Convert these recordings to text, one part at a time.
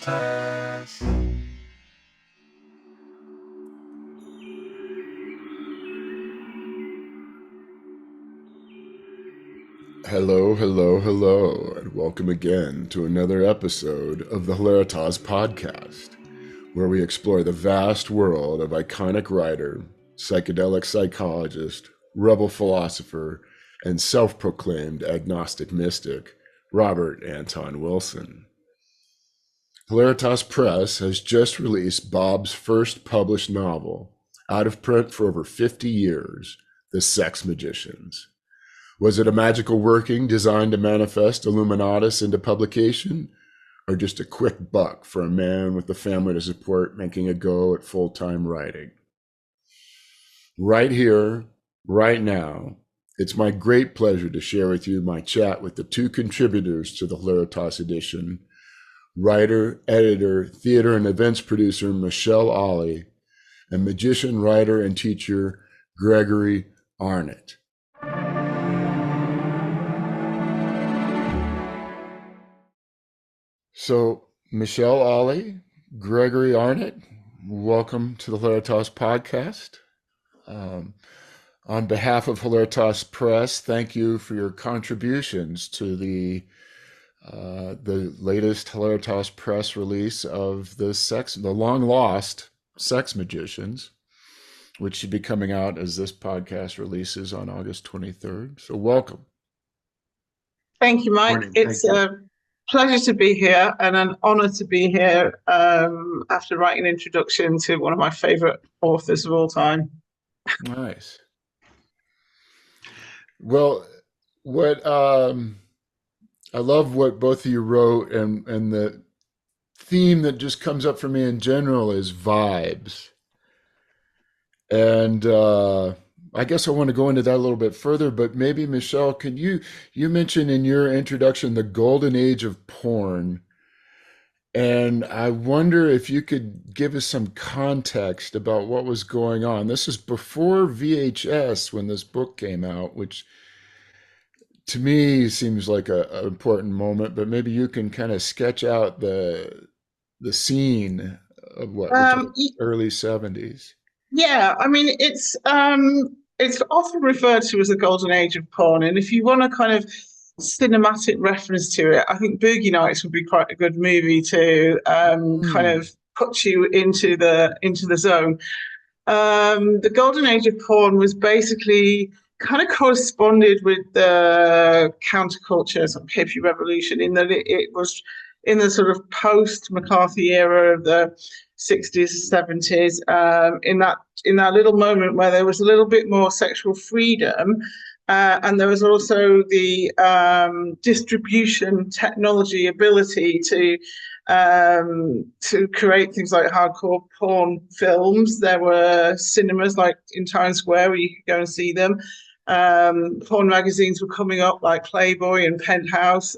Hello, hello, hello, and welcome again to another episode of the Hilaritas Podcast, where we explore the vast world of iconic writer, psychedelic psychologist, rebel philosopher, and self-proclaimed agnostic mystic, Robert Anton Wilson. Hilaritas Press has just released Bob's first published novel, out of print for over 50 years, The Sex Magicians. Was it a magical working designed to manifest Illuminatus into publication, or just a quick buck for a man with a family to support making a go at full-time writing? Right here, right now, it's my great pleasure to share with you my chat with the two contributors to the Hilaritas edition, writer, editor, theater and events producer Michelle Olly, and magician, writer, and teacher Gregory Arnott. So, Michelle Olly, Gregory Arnott, welcome to the Hilaritas Podcast. On behalf of Hilaritas Press, thank you for your contributions to the latest Hilaritas Press release of the long-lost Sex Magicians, which should be coming out as this podcast releases on August 23rd. So, welcome. Thank you, Mike. Morning. It's a pleasure to be here and an honor to be here after writing an introduction to one of my favorite authors of all time. Nice. Well, what I love what both of you wrote, and the theme that just comes up for me in general is vibes. And I guess I want to go into that a little bit further, but maybe Michelle, can you mentioned in your introduction the golden age of porn, and I wonder if you could give us some context about what was going on. This is before VHS when this book came out, which to me seems like an important moment, but maybe you can kind of sketch out the scene of what early 70s. Yeah, I mean it's often referred to as the golden age of porn, and if you want a kind of cinematic reference to it, I think Boogie Nights would be quite a good movie to kind of put you into the zone. The golden age of porn was basically kind of corresponded with the counterculture sort of hippie revolution, in that it was in the sort of post McCarthy era of the 60s, 70s, in that little moment where there was a little bit more sexual freedom, and there was also the distribution technology ability to create things like hardcore porn films. There were cinemas like in Times Square where you could go and see them. Porn magazines were coming up like Playboy and Penthouse.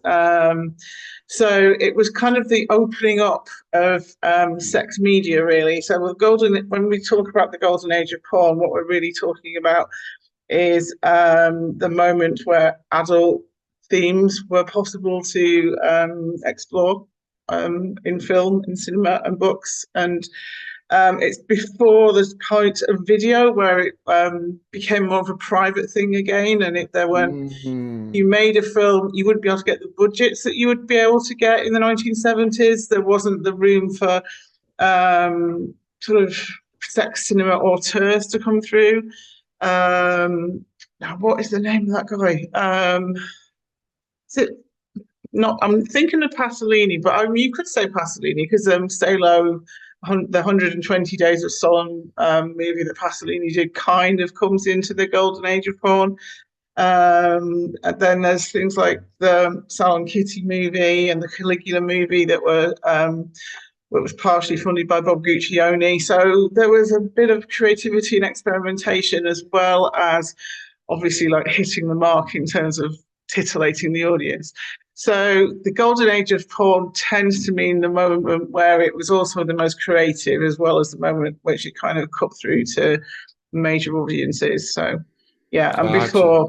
So it was kind of the opening up of sex media, really. So when we talk about the golden age of porn, what we're really talking about is the moment where adult themes were possible to explore in film, in cinema and books. And it's before the point of video where it became more of a private thing again, and you made a film, you wouldn't be able to get the budgets that you would be able to get in the 1970s. There wasn't the room for sort of sex cinema auteurs to come through. Now, what is the name of that guy? Is it not? I'm thinking of Pasolini, but you could say Pasolini because Salo, the 120 Days of Solemn movie that Pasolini did, kind of comes into the golden age of porn. And then there's things like the Salon Kitty movie and the Caligula movie that was partially funded by Bob Guccione. So there was a bit of creativity and experimentation, as well as obviously like hitting the mark in terms of titillating the audience. So the golden age of porn tends to mean the moment where it was also the most creative, as well as the moment which it kind of cut through to major audiences. So yeah, and Gotcha.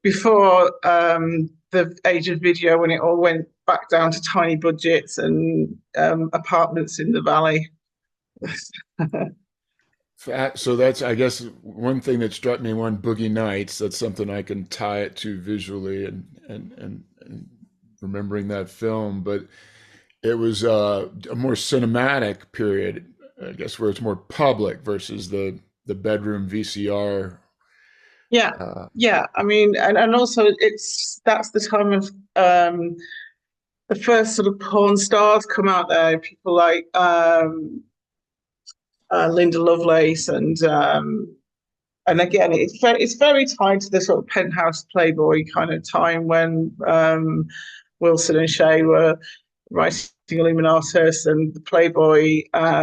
before the the age of video when it all went back down to tiny budgets and apartments in the valley. So that's, I guess, one thing that struck me, one Boogie Nights. That's something I can tie it to visually, and remembering that film. But it was a more cinematic period, I guess, where it's more public versus the bedroom VCR. Yeah, Uh, yeah. I mean, and also that's the time of the first sort of porn stars come out there. People like Linda Lovelace and again, it's very tied to the sort of penthouse Playboy kind of time when Wilson and Shea were writing Illuminatus, and the Playboy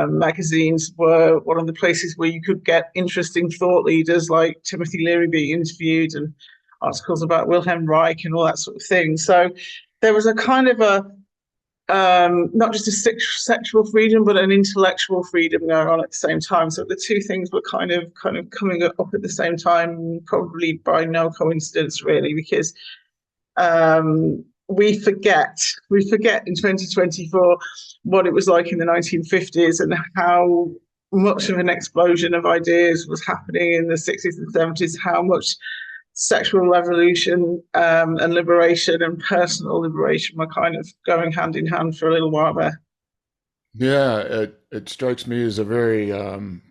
magazines were one of the places where you could get interesting thought leaders like Timothy Leary being interviewed, and articles about Wilhelm Reich and all that sort of thing. So there was a kind of a not just a sexual freedom, but an intellectual freedom going on at the same time. So the two things were kind of coming up at the same time, probably by no coincidence, really, because we forget in 2024 what it was like in the 1950s and how much of an explosion of ideas was happening in the 60s and 70s, how much sexual revolution and liberation and personal liberation were kind of going hand in hand for a little while there. yeah, it strikes me as a very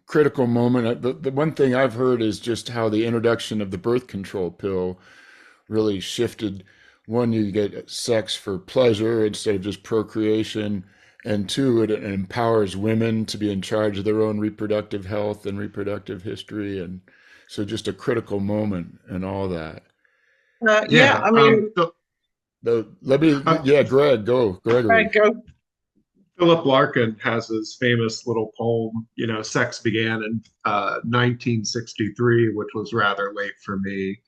critical moment. The one thing I've heard is just how the introduction of the birth control pill really shifted. One, you get sex for pleasure instead of just procreation. And two, it empowers women to be in charge of their own reproductive health and reproductive history. And so just a critical moment and all that. Yeah, Yeah. I mean, Let me, Uh, yeah, Gregory. go. Philip Larkin has his famous little poem, Sex Began in 1963, which was rather late for me,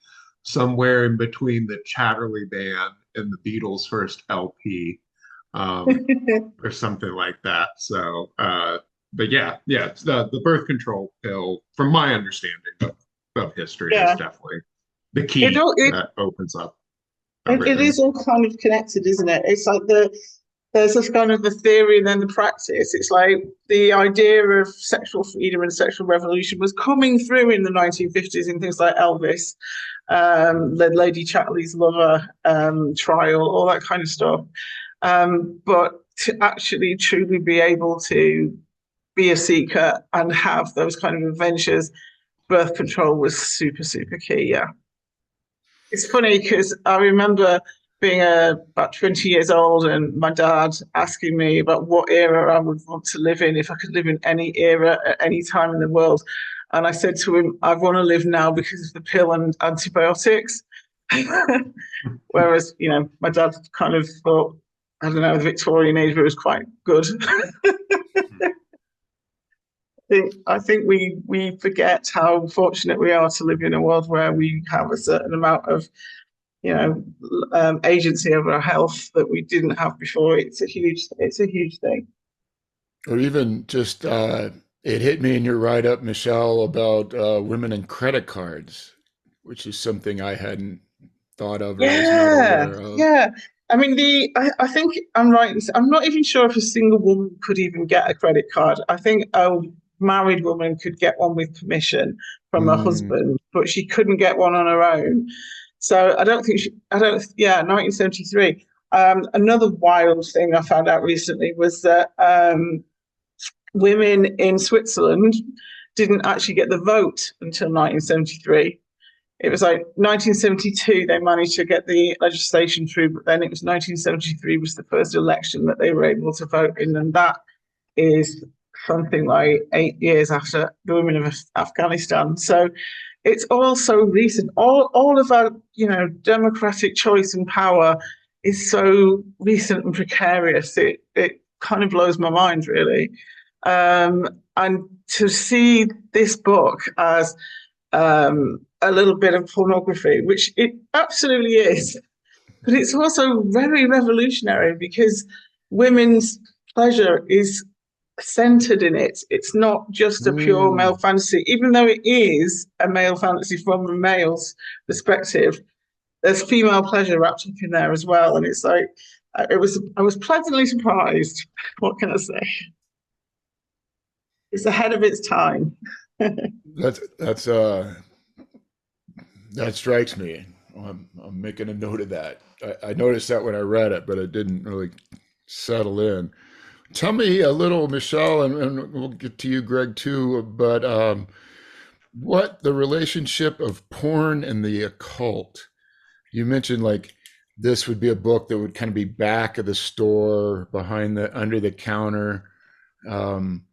somewhere in between the Chatterley Band and the Beatles' first LP, or something like that. So, but yeah, it's the birth control pill, from my understanding of history, is Yeah, definitely the it key all it, that opens up it everything. is all kind of connected, isn't it? It's like there's this kind of the theory and then the practice. It's like the idea of sexual freedom and sexual revolution was coming through in the 1950s in things like Elvis, the Lady Chatterley's lover trial, all that kind of stuff. But to actually truly be able to be a seeker and have those kind of adventures, birth control was super, super key. Yeah. It's funny because I remember being about 20 years old and my dad asking me about what era I would want to live in, if I could live in any era at any time in the world. And I said to him, I want to live now because of the pill and antibiotics. Whereas, my dad kind of thought, I don't know, the Victorian age was quite good. I think we forget how fortunate we are to live in a world where we have a certain amount of agency over our health that we didn't have before. It's a huge thing. Or even just, it hit me in your write up, Michelle, about women and credit cards, which is something I hadn't thought of or was not Yeah, aware of. yeah. I mean, I think I'm right. I'm not even sure if a single woman could even get a credit card. I think a married woman could get one with permission from her Mm, husband, but she couldn't get one on her own. So I don't think yeah, 1973. Another wild thing I found out recently was that women in Switzerland didn't actually get the vote until 1973. It was like 1972 they managed to get the legislation through, but then it was 1973 was the first election that they were able to vote in, and that is something like 8 years after the women of Afghanistan. So it's all so recent. All of our democratic choice and power is so recent and precarious. It kind of blows my mind, really. And to see this book as a little bit of pornography, which it absolutely is, but it's also very revolutionary because women's pleasure is centered in it. It's not just a pure mm. male fantasy, even though it is a male fantasy from a male's perspective. there's female pleasure wrapped up in there as well, and it's like I was pleasantly surprised. What can I say? It's ahead of its time. That's that strikes me. I'm making a note of that. I noticed that when I read it, but it didn't really settle in. Tell me a little, Michelle, and we'll get to you, Greg, too. But what the relationship of porn and the occult? You mentioned like this would be a book that would kind of be back of the store, behind the under the counter. Um,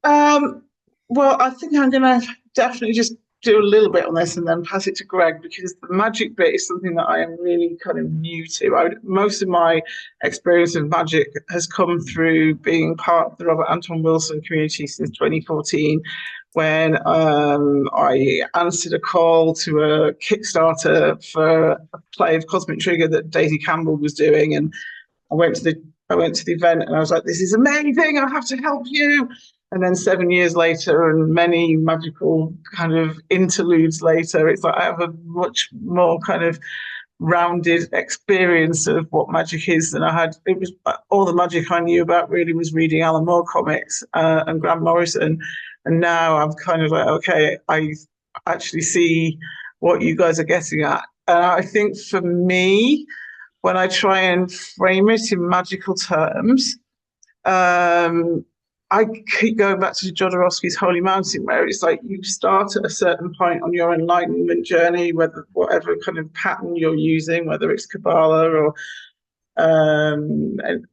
Um, well, I think I'm going to definitely just do a little bit on this and then pass it to Greg, because the magic bit is something that I am really kind of new to. Most of my experience of magic has come through being part of the Robert Anton Wilson community since 2014, when I answered a call to a Kickstarter for a play of Cosmic Trigger that Daisy Campbell was doing, and I went to the event and I was like, this is amazing, I have to help you. And then 7 years later, and many magical kind of interludes later, it's like I have a much more kind of rounded experience of what magic is than I had. It was all the magic I knew about really was reading Alan Moore comics and Grant Morrison. And now I'm kind of like, okay, I actually see what you guys are getting at. And I think for me, when I try and frame it in magical terms, um, I keep going back to Jodorowsky's Holy Mountain, where it's like you start at a certain point on your enlightenment journey, whatever kind of pattern you're using, whether it's Kabbalah or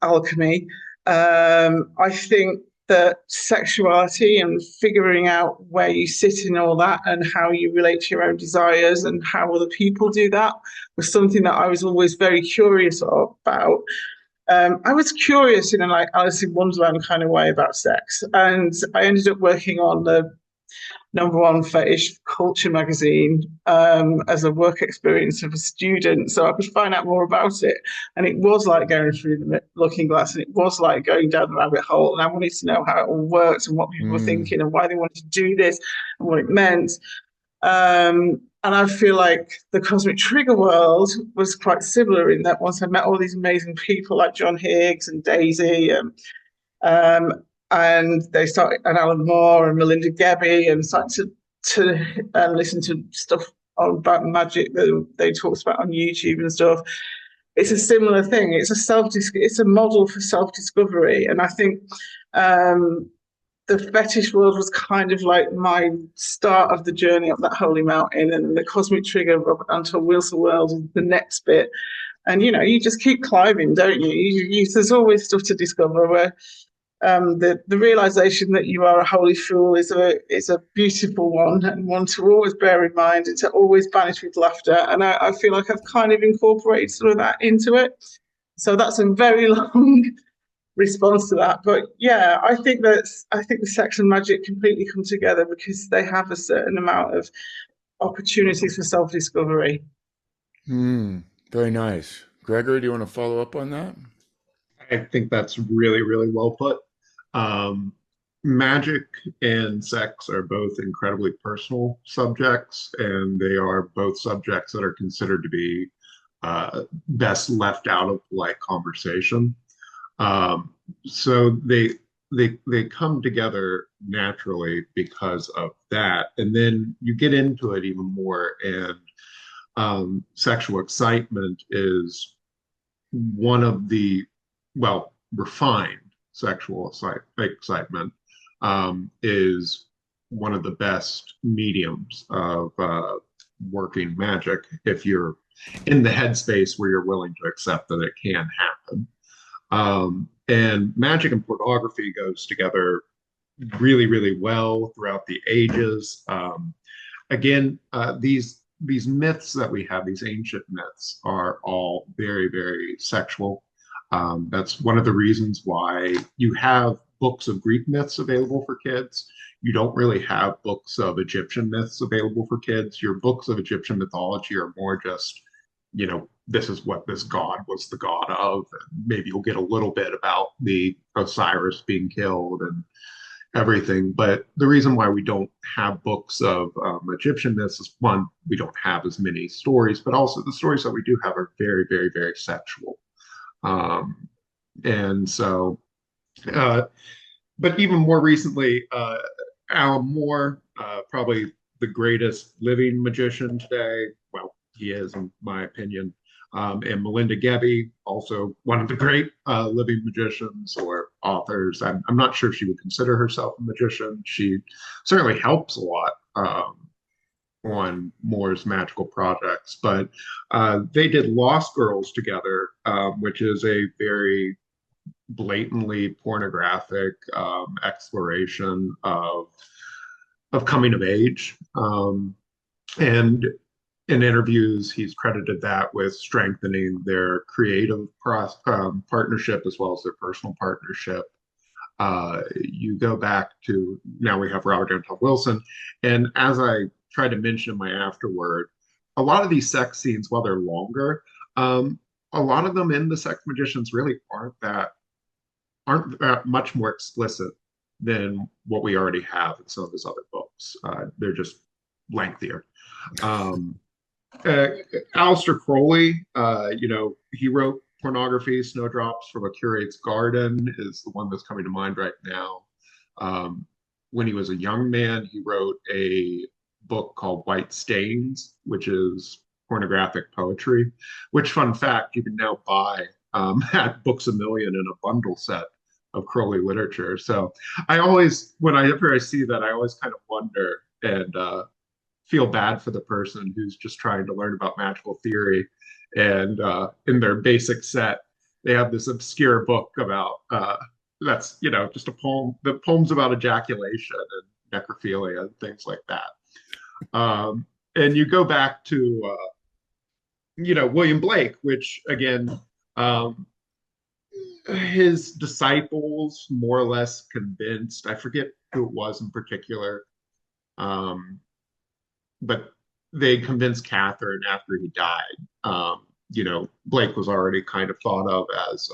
alchemy. I think that sexuality and figuring out where you sit in all that and how you relate to your own desires and how other people do that was something that I was always very curious about. I was curious in a like Alice in Wonderland kind of way about sex, and I ended up working on the #1 fetish culture magazine as a work experience of a student, so I could find out more about it. And it was like going through the looking glass, and it was like going down the rabbit hole. And I wanted to know how it all worked and what people were mm, thinking and why they wanted to do this and what it meant. And I feel like the Cosmic Trigger world was quite similar in that once I met all these amazing people like John Higgs and Daisy um, and they started, and Alan Moore and Melinda Gebbie, and started to listen to stuff about magic that they talked about on YouTube and stuff. It's a similar thing. It's a model for self-discovery, and I think um, the fetish world was kind of like my start of the journey up that holy mountain, and the Cosmic Trigger Robert Anton Wilson world is the next bit. And you just keep climbing, don't you? There's always stuff to discover. Where the realization that you are a holy fool is a beautiful one, and one to always bear in mind and to always banish with laughter. And I feel like I've kind of incorporated some of that into it. So that's a very long response to that. But yeah, I think the sex and magic completely come together because they have a certain amount of opportunities for self-discovery. very nice. Gregory, do you want to follow up on that? I think that's really, really well put. Um, Magic and sex are both incredibly personal subjects, and they are both subjects that are considered to be best left out of polite conversation. So they come together naturally because of that, and then you get into it even more, and sexual excitement is one of the, well, refined sexual excitement is one of the best mediums of working magic if you're in the headspace where you're willing to accept that it can happen. And magic and pornography goes together really, really well throughout the ages. Again, these myths that we have, these ancient myths, are all very, very sexual. That's one of the reasons why you have books of Greek myths available for kids. You don't really have books of Egyptian myths available for kids. Your books of Egyptian mythology are more just, this is what this god was the god of. And maybe you'll get a little bit about the Osiris being killed and everything. But the reason why we don't have books of Egyptian myths is, one, we don't have as many stories, but also the stories that we do have are very, very, very sexual. Um, and so, uh, but even more recently, Alan Moore, probably the greatest living magician today. Well, he is, in my opinion. And Melinda Gebbie, also one of the great living magicians or authors. I'm not sure if she would consider herself a magician. She certainly helps a lot on Moore's magical projects, but they did Lost Girls together, which is a very blatantly pornographic exploration of coming of age. And in interviews, he's credited that with strengthening their creative partnership as well as their personal partnership. You go back to now we have Robert Anton Wilson, and as I tried to mention in my afterword, a lot of these sex scenes, while they're longer, a lot of them in the Sex Magicians really aren't that much more explicit than what we already have in some of his other books. They're just lengthier. Um, Aleister Crowley, he wrote pornography. Snowdrops from a Curate's Garden is the one that's coming to mind right now. Um, when he was a young man, he wrote a book called White Stains, which is pornographic poetry, which, fun fact, you can now buy at Books A Million in a bundle set of Crowley literature. So I always, whenever I see that, I always kind of wonder and feel bad for the person who's just trying to learn about magical theory. And in their basic set, they have this obscure book about that's just a poem, the poems about ejaculation and necrophilia and things like that. And you go back to William Blake, which again, his disciples more or less convinced, I forget who it was in particular, but they convinced Catherine after he died. Blake was already kind of thought of as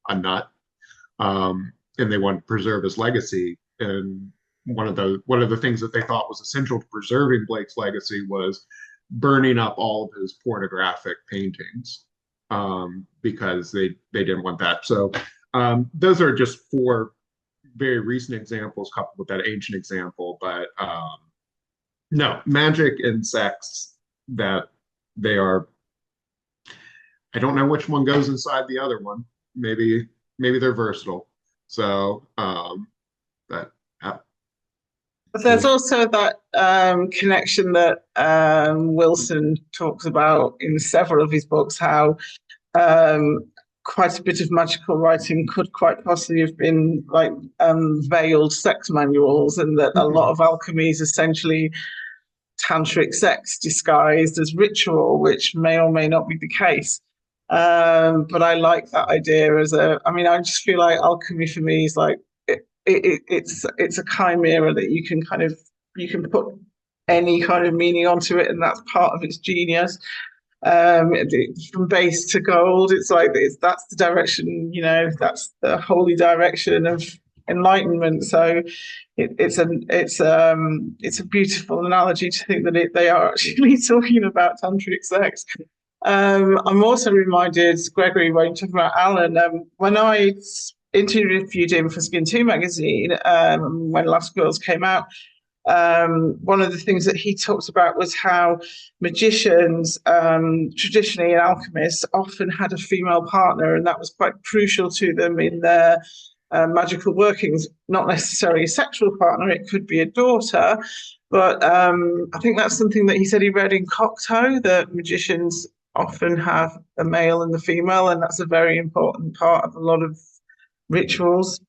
a nut, and they wanted to preserve his legacy. And one of the things that they thought was essential to preserving Blake's legacy was burning up all of his pornographic paintings, because they didn't want that. So those are just four very recent examples coupled with that ancient example. But no, magic and sex, that they are, I don't know which one goes inside the other one. Maybe they're versatile. So but But there's also that connection that Wilson talks about in several of his books, how quite a bit of magical writing could quite possibly have been like veiled sex manuals, and that a lot of alchemy is essentially tantric sex disguised as ritual, which may or may not be the case. But I like that idea I just feel like alchemy for me is like it's a chimera that you can put any kind of meaning onto it, and that's part of its genius. From base to gold, it's like that's the direction, that's the holy direction of enlightenment. So it's a beautiful analogy to think that they are actually talking about tantric sex. I'm also reminded, Gregory, when you talk about Alan, when I interviewed him for Skin 2 magazine, when Last Girls came out, one of the things that he talked about was how magicians, traditionally, and alchemists often had a female partner, and that was quite crucial to them in their magical workings. Not necessarily a sexual partner, it could be a daughter, but I think that's something that he said he read in Cocteau, that magicians often have a male and the female, and that's a very important part of a lot of rituals.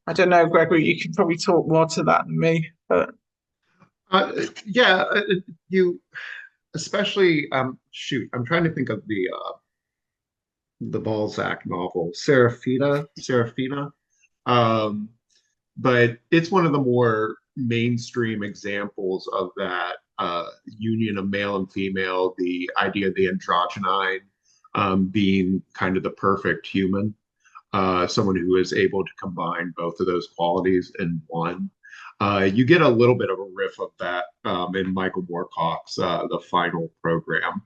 I don't know, Gregory, you can probably talk more to that than me, but yeah, you especially shoot. I'm trying to think of the Balzac novel, Serafina. Um, but it's one of the more mainstream examples of that union of male and female, the idea of the androgyne being kind of the perfect human, someone who is able to combine both of those qualities in one. You get a little bit of a riff of that in Michael Moorcock's The Final Program,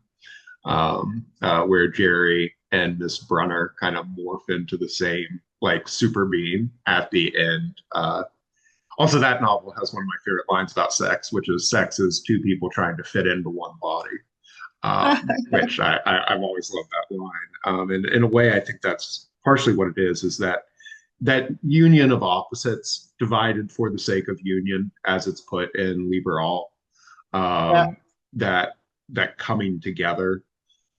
where Jerry and Miss Brunner kind of morph into the same like super being at the end. Also, that novel has one of my favorite lines about sex, which is sex is two people trying to fit into one body, which I've always loved that line. And in a way, I think that's partially what it is that that union of opposites divided for the sake of union, as it's put in Liber All, Yeah. that coming together,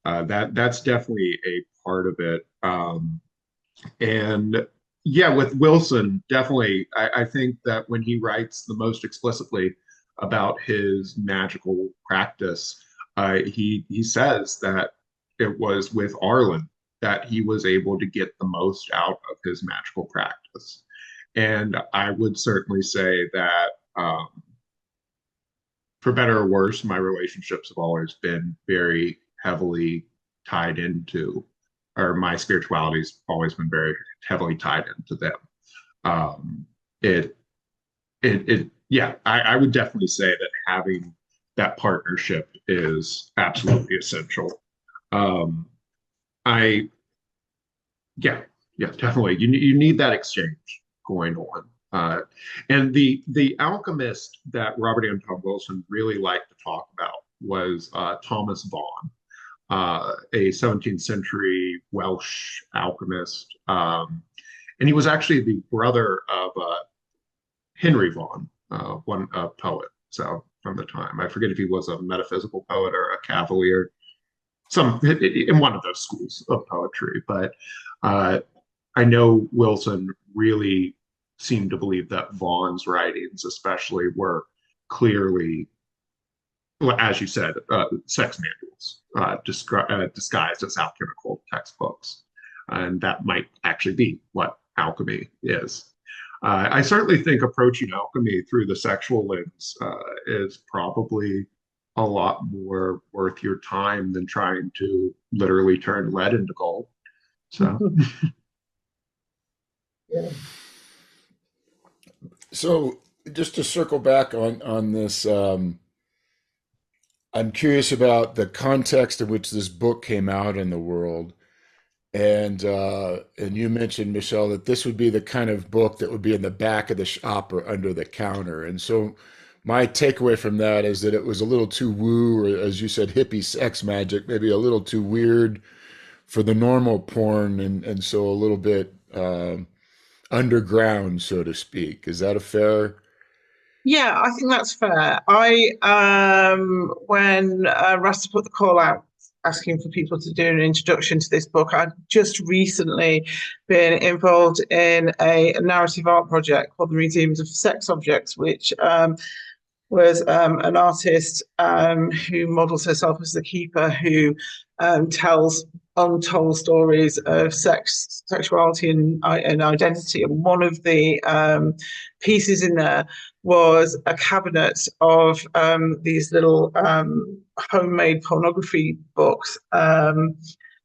that's definitely a part of it. And yeah, with Wilson, definitely, I think that when he writes the most explicitly about his magical practice, he says that it was with Arlen that he was able to get the most out of his magical practice. And I would certainly say that, for better or worse, my relationships have always been very heavily tied into, or my spirituality's always been very heavily tied into them. Um, it, yeah, I would definitely say that having that partnership is absolutely essential. Um, I, yeah, yeah, definitely. You need that exchange going on. And the alchemist that Robert Anton Wilson really liked to talk about was Thomas Vaughan, a 17th century Welsh alchemist. And he was actually the brother of Henry Vaughan, one poet. So from the time, I forget if he was a metaphysical poet or a cavalier, some in one of those schools of poetry. But I know Wilson really seemed to believe that Vaughan's writings, especially, were clearly, as you said, sex manuals disguised as alchemical textbooks. And that might actually be what alchemy is. I certainly think approaching alchemy through the sexual lens is probably a lot more worth your time than trying to literally turn lead into gold. So, Yeah. So just to circle back on this, I'm curious about the context in which this book came out in the world. And you mentioned, Michelle, that this would be the kind of book that would be in the back of the shop or under the counter. And so my takeaway from that is that it was a little too woo, or as you said, hippie sex magic, maybe a little too weird for the normal porn, and so a little bit underground, so to speak. Is that a fair? Yeah, I think that's fair. When Rasta put the call out asking for people to do an introduction to this book, I'd just recently been involved in a narrative art project called the Museums of Sex Objects, which was an artist who models herself as the keeper, who tells untold stories of sexuality, and identity. And one of the pieces in there was a cabinet of these little homemade pornography books.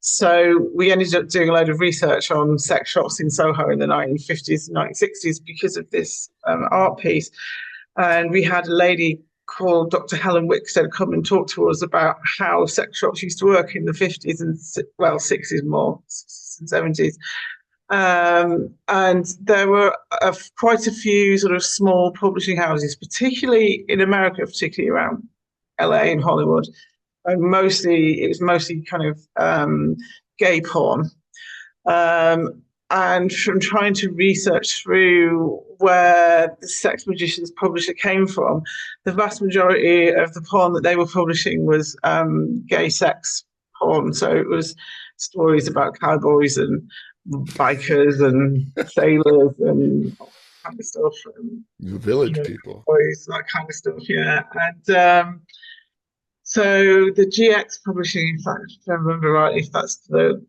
So we ended up doing a load of research on sex shops in Soho in the 1950s and 1960s because of this art piece. And we had a lady called Dr. Helen Wickstead come and talk to us about how sex shops used to work in the 50s and, well, 60s more, 70s. And there were quite a few sort of small publishing houses, particularly in America, particularly around LA and Hollywood. And it was mostly kind of gay porn. And from trying to research through where the Sex Magicians publisher came from, the vast majority of the porn that they were publishing was gay sex porn. So it was stories about cowboys and bikers and sailors and all that kind of stuff. And, The Village People. boys, that kind of stuff, yeah. And so the GX publishing, in fact, if I remember right, if that's the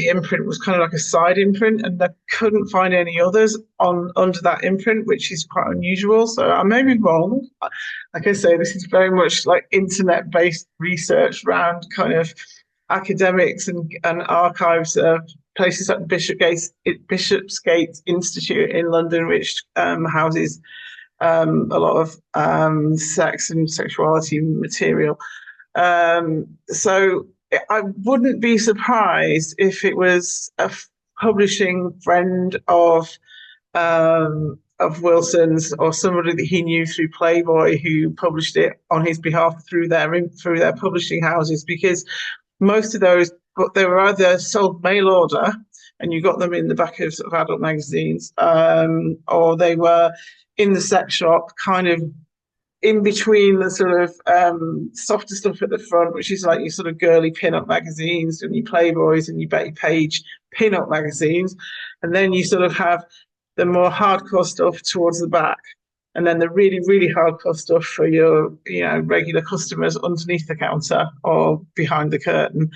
imprint was kind of like a side imprint, and they couldn't find any others under that imprint, which is quite unusual. So I may be wrong. Like I say, this is very much like internet-based research around kind of academics and archives of places like Bishopsgate Institute in London, which houses a lot of sex and sexuality material. So I wouldn't be surprised if it was a publishing friend of Wilson's, or somebody that he knew through Playboy, who published it on his behalf through their publishing houses, because most of those, but they were either sold mail order and you got them in the back of, sort of adult magazines, or they were in the sex shop, kind of in between the sort of softer stuff at the front, which is like your sort of girly pin-up magazines and your Playboys and your Betty Page pin-up magazines. And then you sort of have the more hardcore stuff towards the back. And then the really, really hardcore stuff for your, regular customers underneath the counter or behind the curtain.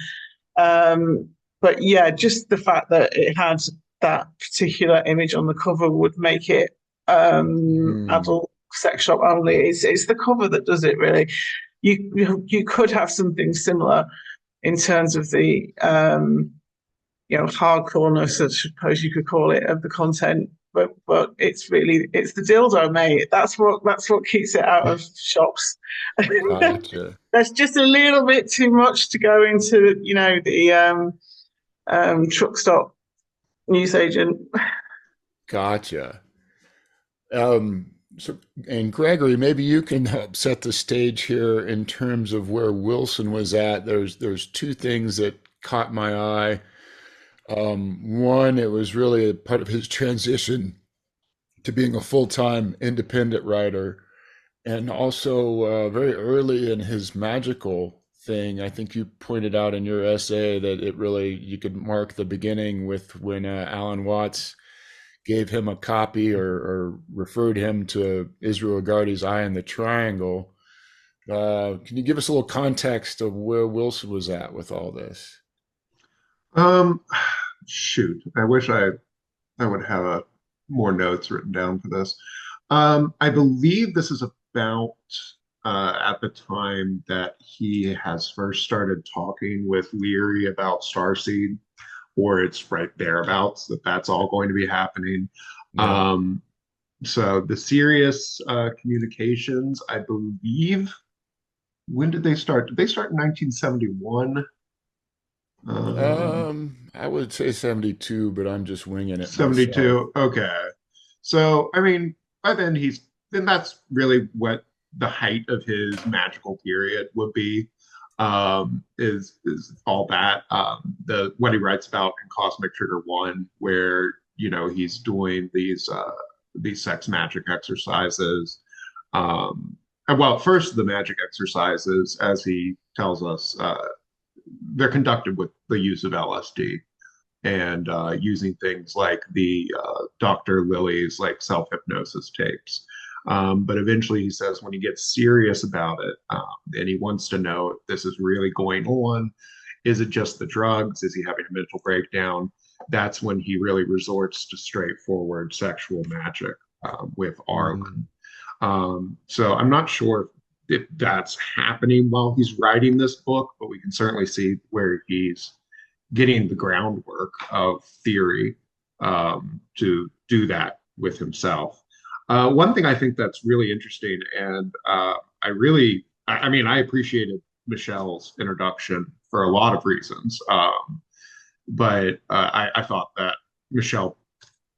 But yeah, just the fact that it had that particular image on the cover would make it adult sex shop only. It's the cover that does it, really. You could have something similar in terms of the hardcoreness, I suppose you could call it, of the content, but it's the dildo, mate. That's what keeps it out of shops. Gotcha. That's just a little bit too much to go into, the truck stop newsagent. Gotcha. So, and Gregory, maybe you can help set the stage here in terms of where Wilson was at. There's two things that caught my eye. One, it was really a part of his transition to being a full-time independent writer, and also very early in his magical thing. I think you pointed out in your essay that you could mark the beginning with when Alan Watts gave him a copy or referred him to Israel Agardie's Eye in the Triangle. Can you give us a little context of where Wilson was at with all this? Shoot, I wish I would have more notes written down for this. I believe this is about at the time that he has first started talking with Leary about Starseed, or it's right thereabouts that's all going to be happening. Yeah. So the serious communications, I believe, when did they start? Did they start in 1971? I would say 72, but I'm just winging it myself. 72. Okay. So, I mean, by then that's really what the height of his magical period would be, is all that. What he writes about in Cosmic Trigger 1, where, he's doing these sex magic exercises. Well, first the magic exercises, as he tells us, they're conducted with the use of LSD and using things like the Dr. Lily's like self-hypnosis tapes. But eventually he says when he gets serious about it, and he wants to know if this is really going on, is it just the drugs? Is he having a mental breakdown? That's when he really resorts to straightforward sexual magic with Arlen. So I'm not sure if that's happening while he's writing this book, but we can certainly see where he's getting the groundwork of theory to do that with himself. One thing I think that's really interesting, and I appreciated Michelle's introduction for a lot of reasons, but I thought that Michelle,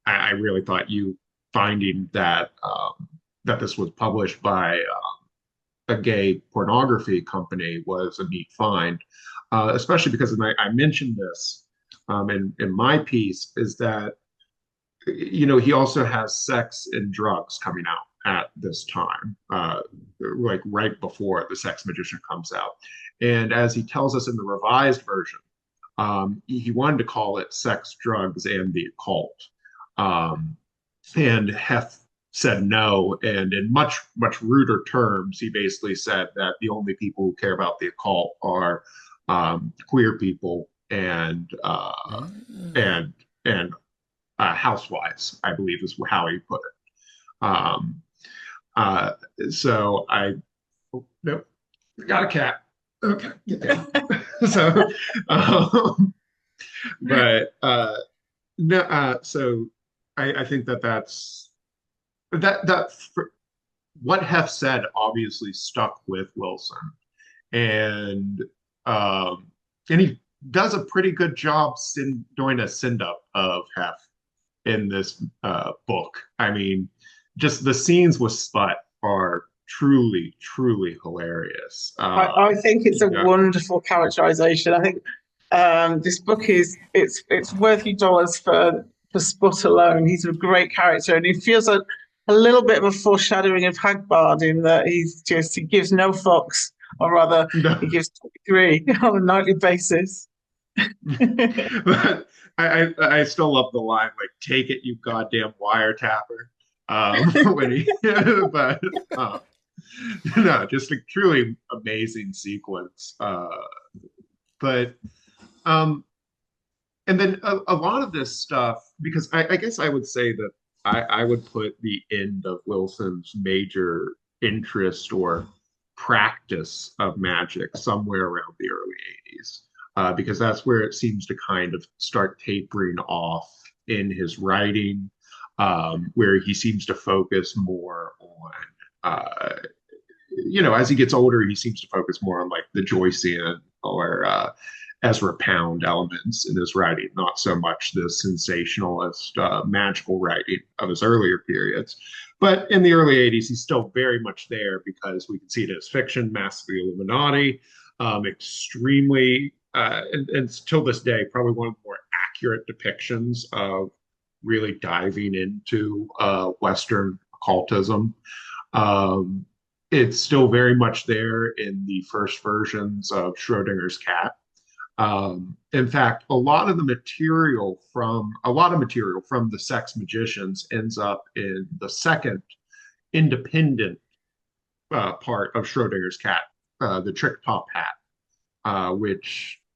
I really thought you finding that that this was published by a gay pornography company was a neat find, especially because, and I mentioned this in my piece, is that he also has Sex and Drugs coming out at this time, like right before The Sex Magician comes out. And as he tells us in the revised version, he wanted to call it Sex, Drugs, and the Occult. And Hef said no, and in much, much ruder terms, he basically said that the only people who care about the occult are queer people and housewives, I believe is how he put it. So nope, got a cat. Okay, get down. So, but no, so I think that's that what Hef said obviously stuck with Wilson, and um, and he does a pretty good job doing a send up of Hef in this book. I mean, just the scenes with Sput are truly, truly hilarious. I think it's a Yeah, wonderful characterization. I think this book it's worth your dollars for Sput alone. He's a great character, and he feels a little bit of a foreshadowing of Hagbard in that he gives no fucks, or rather, he no, gives 23 on a nightly basis. but I still love the line like "Take it, you goddamn wiretapper." When he, but uh, no, just a truly amazing sequence. But um, and then a lot of this stuff, because I guess I would say that I would put the end of Wilson's major interest or practice of magic somewhere around the early 80s, because that's where it seems to kind of start tapering off in his writing, where he seems to focus more on, as he gets older, he seems to focus more on like the Joycean or Ezra Pound elements in his writing, not so much the sensationalist, magical writing of his earlier periods. But in the early 80s, he's still very much there because we can see it as fiction, Mask of the Illuminati, extremely, and till this day, probably one of the more accurate depictions of really diving into Western occultism. Um, it's still very much there in the first versions of Schrodinger's cat. In fact, a lot of material from the Sex Magicians ends up in the second independent part of Schrodinger's cat, the Trick Top Hat,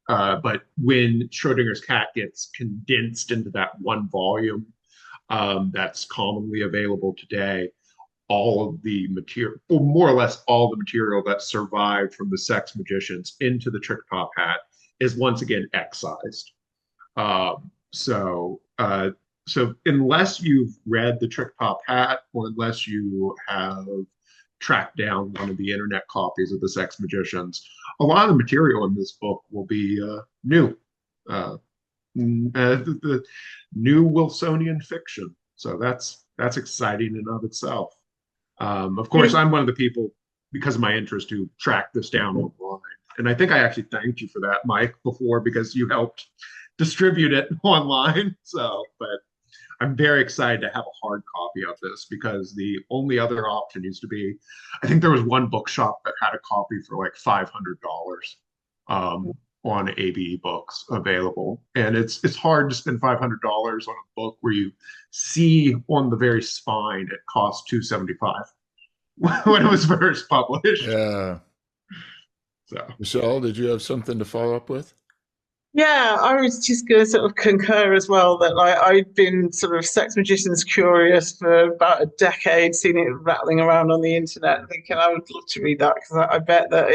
but when Schrodinger's cat gets condensed into that one volume that's commonly available today, all of the material, or more or less all the material that survived from the Sex Magicians into the Trick Top Hat is once again excised. Um, so, uh, so unless you've read the Trick Top Hat, or unless you have tracked down one of the internet copies of the Sex Magicians, a lot of the material in this book will be new, uh, the new Wilsonian fiction. So that's exciting in and of itself. Of course, I'm one of the people, because of my interest, who tracked this down online. And I think I actually thanked you for that, Mike, before, because you helped distribute it online. So, but I'm very excited to have a hard copy of this because the only other option used to be, I think there was one bookshop that had a copy for like $500 on ABE books available. And it's hard to spend $500 on a book where you see on the very spine it cost $275 when it was first published. Yeah. So Michelle, did you have something to follow up with? Yeah, I was just going to sort of concur as well that like I've been sort of Sex Magicians curious for about a decade, seen it rattling around on the internet, thinking I would love to read that because I bet that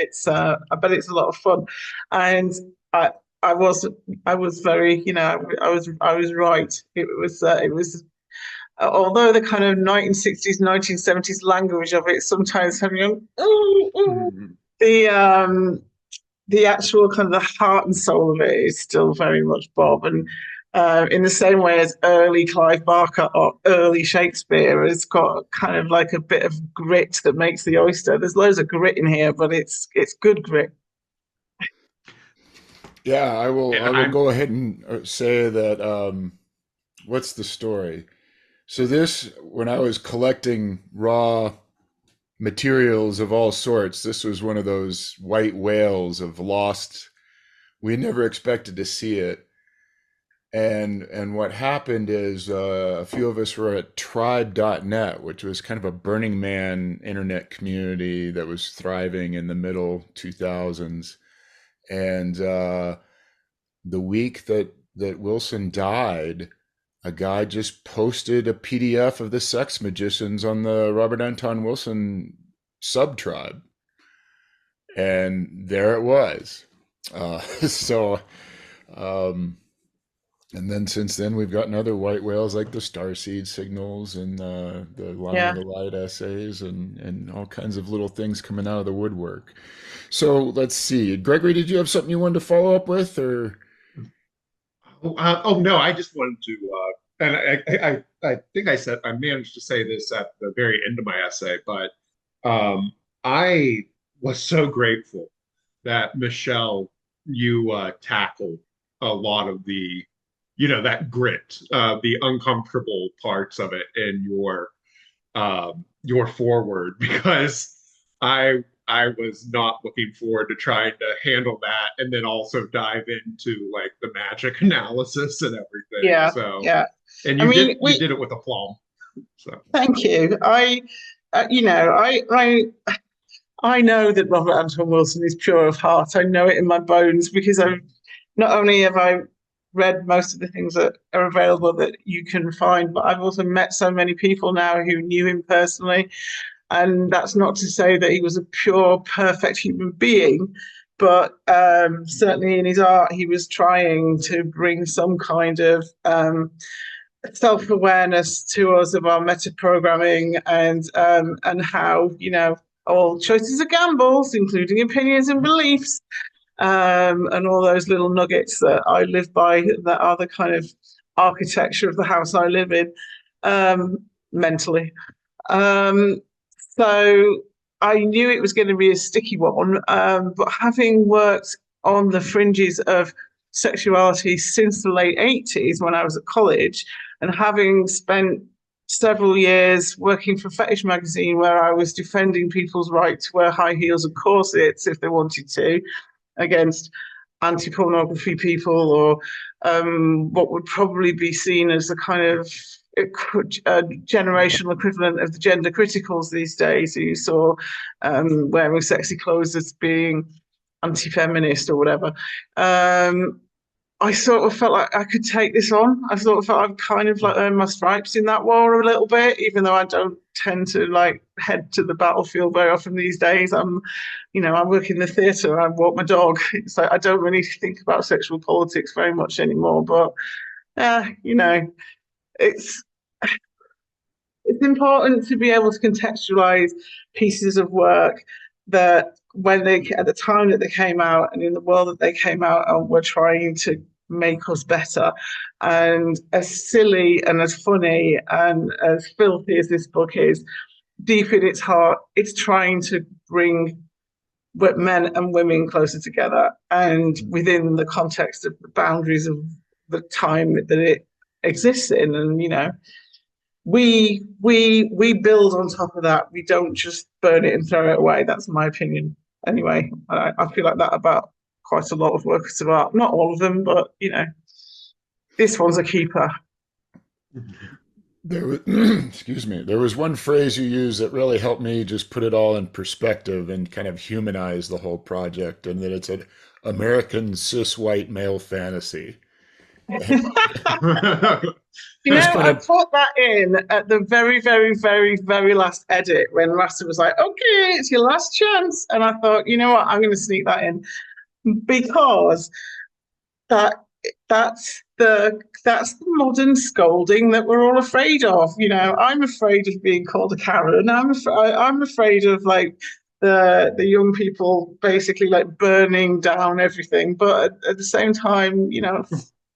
I bet it's a lot of fun, and I I was I was very I was right. It was although the kind of 1960s 1970s language of it sometimes had me on, mm, the the actual kind of the heart and soul of it is still very much Bob. And in the same way as early Clive Barker or early Shakespeare has got kind of like a bit of grit that makes the oyster. There's loads of grit in here, but it's good grit. Yeah, I will. and I will I'm go ahead and say that. What's the story? So this, when I was collecting raw materials of all sorts, this was one of those white whales of lost. We never expected to see it. And what happened is a few of us were at tribe.net, which was kind of a Burning Man internet community that was thriving in the middle 2000s. And the week that Wilson died, a guy just posted a PDF of the Sex Magicians on the Robert Anton Wilson sub tribe, and there it was. So um, And then since then, we've gotten other white whales like the starseed signals and the line of Yeah. the light essays and all kinds of little things coming out of the woodwork. So let's see. Gregory, did you have something you wanted to follow up with, or? Oh no, I just wanted to, and I think I managed to say this at the very end of my essay, but I was so grateful that Michelle, you tackled a lot of the, that grit, the uncomfortable parts of it in your forward because I was not looking forward to trying to handle that and then also dive into like the magic analysis and everything. Yeah. So, Yeah. and I mean, you did it with aplomb. So, thank you. I know that Robert Anton Wilson is pure of heart. I know it in my bones because I've not only have I read most of the things that are available that you can find, but I've also met so many people now who knew him personally. And that's not to say that he was a pure, perfect human being, but certainly in his art, he was trying to bring some kind of self-awareness to us of our meta-programming and how all choices are gambles, including opinions and beliefs, and all those little nuggets that I live by that are the kind of architecture of the house I live in, mentally. Um, so I knew it was going to be a sticky one, but having worked on the fringes of sexuality since the late 80s when I was at college, and having spent several years working for Fetish magazine where I was defending people's right to wear high heels and corsets if they wanted to, against anti-pornography people or what would probably be seen as the kind of generational equivalent of the gender criticals these days, who saw wearing sexy clothes as being anti-feminist or whatever. I sort of felt like I could take this on. I sort of felt I've kind of like earned my stripes in that war a little bit, even though I don't tend to like head to the battlefield very often these days. I work in the theatre, I walk my dog. It's like I don't really think about sexual politics very much anymore. But it's it's important to be able to contextualize pieces of work that when they at the time that they came out and in the world that they came out and were trying to make us better. And as silly and as funny and as filthy as this book is, deep in its heart, it's trying to bring men and women closer together and within the context of the boundaries of the time that it exists in. And we build on top of that. We don't just burn it and throw it away. That's my opinion. Anyway, I feel like that about quite a lot of works of art. Not all of them, but this one's a keeper. There was, excuse me. There was one phrase you used that really helped me just put it all in perspective and kind of humanize the whole project, and that it's an American cis white male fantasy. Just kind I of, put that in at the very, very, very, very last edit when Rasa was like, "Okay, it's your last chance," and I thought, you know what, I'm going to sneak that in because that that's the modern scolding that we're all afraid of. I'm afraid of being called a Karen. I'm afraid of like the young people basically like burning down everything. But at the same time,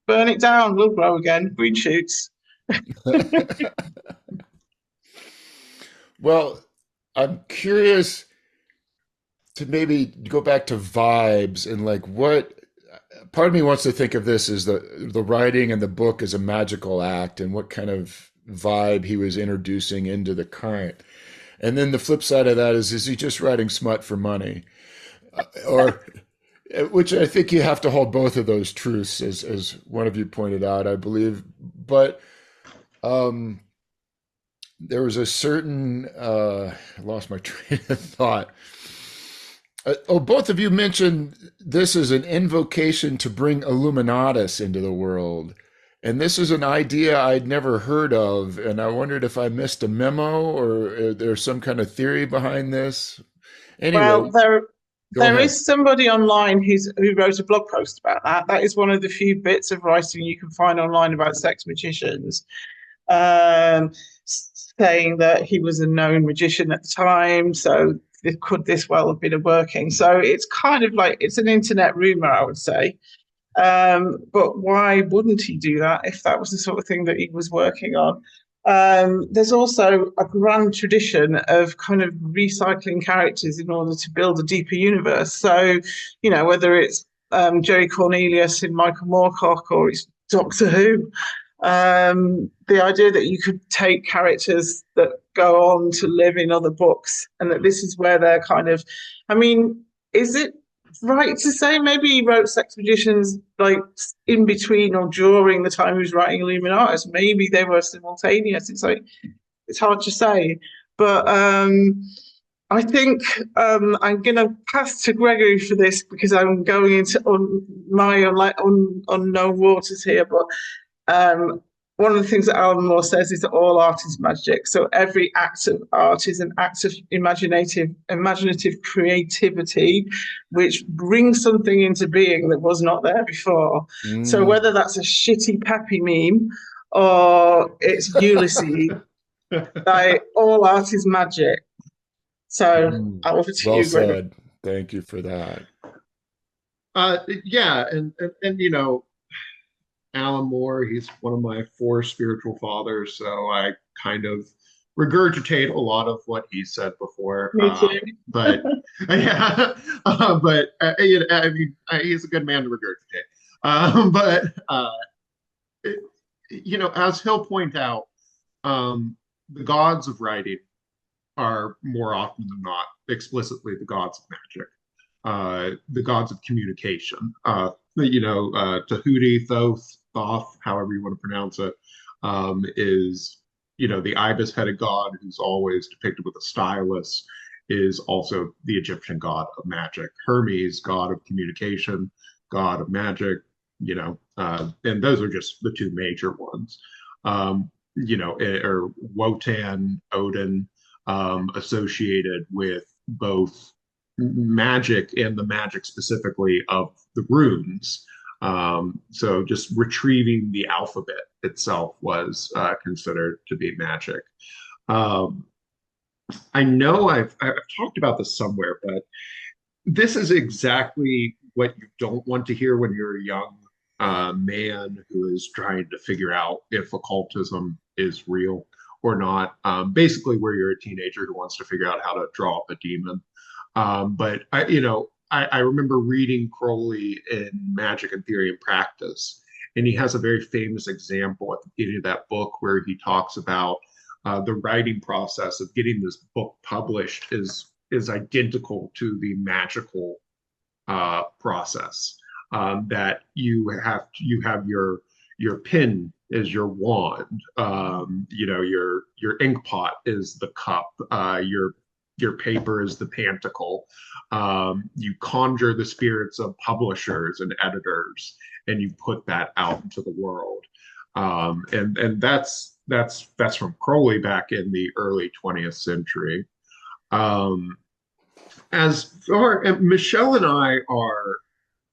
burn it down, we'll grow again. Green shoots. well, I'm curious to maybe go back to vibes and like what part of me wants to think of this as the writing and the book as a magical act and what kind of vibe he was introducing into the current. And then the flip side of that is he just writing smut for money? Or which I think you have to hold both of those truths as one of you pointed out, I believe. But um there was a certain I lost my train of thought. Both of you mentioned this is an invocation to bring Illuminatus into the world. And this is an idea I'd never heard of. And I wondered if I missed a memo or there's some kind of theory behind this. Well, Anyway, Go There ahead. is somebody online who wrote a blog post about that. That is one of the few bits of writing you can find online about sex magicians, um, saying that he was a known magician at the time. So could this well have been a working? So it's kind of like it's an internet rumor, I would say. But why wouldn't he do that if that was the sort of thing that he was working on? There's also a grand tradition of kind of recycling characters in order to build a deeper universe. So, whether it's Jerry Cornelius in Michael Moorcock or it's Doctor Who, the idea that you could take characters that go on to live in other books and that this is where they're kind of, I mean, is it right to say maybe he wrote Sex Magicians like in between or during the time he was writing Illuminatus? Maybe they were simultaneous. It's like it's hard to say, but I think I'm going to pass to Gregory for this because I'm going into unknown waters here. But one of the things that Alan Moore says is that all art is magic. So every act of art is an act of imaginative creativity, which brings something into being that was not there before. So whether that's a shitty Peppy meme or it's Ulysses, like all art is magic. So over to Well you, Gregory. said. Thank you for that. Yeah, and Alan Moore, he's one of my four spiritual fathers, so I kind of regurgitate a lot of what he said before. Me too. But yeah, but I mean, he's a good man to regurgitate. But it, as he'll point out, the gods of writing are more often than not explicitly the gods of magic, the gods of communication. Tahuti, Thoth, Thoth, however you want to pronounce it, is the ibis-headed god who's always depicted with a stylus, is also the Egyptian god of magic. Hermes, god of communication, god of magic, and those are just the two major ones. Or Wotan, Odin, associated with both magic and the magic specifically of the runes. So just retrieving the alphabet itself was considered to be magic. I know I've talked about this somewhere, but this is exactly what you don't want to hear when you're a young man who is trying to figure out if occultism is real or not. Basically, where you're a teenager who wants to figure out how to draw up a demon. But I remember reading Crowley in Magic and Theory and Practice, and he has a very famous example at the beginning of that book where he talks about the writing process of getting this book published is identical to the magical process. That you have your pen is your wand, your ink pot is the cup, your paper is the pantacle. You conjure the spirits of publishers and editors, and you put that out into the world. And that's from Crowley back in the early 20th century. As far Michelle and I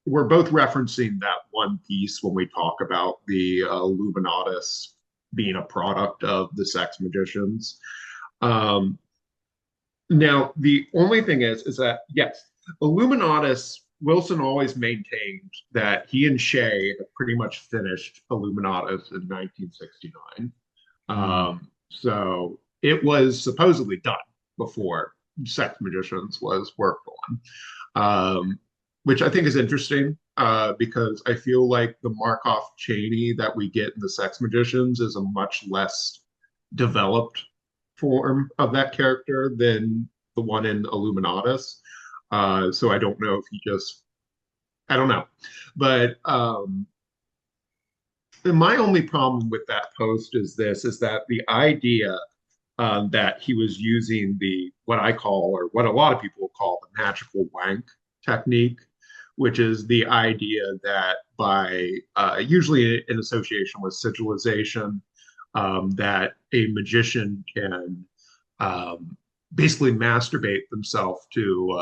we're both referencing that one piece when we talk about the Illuminatus being a product of the sex magicians. Now, the only thing is that, yes, Illuminatus, Wilson always maintained that he and Shea had pretty much finished Illuminatus in 1969. So it was supposedly done before Sex Magicians was worked on, which I think is interesting because I feel like the Markov Cheney that we get in the Sex Magicians is a much less developed form of that character than the one in Illuminatus. So I don't know if I don't know. But my only problem with that post is that the idea that he was using what I call, or what a lot of people call, the magical wank technique, which is the idea that by usually in association with sigilization, that a magician can basically masturbate themselves to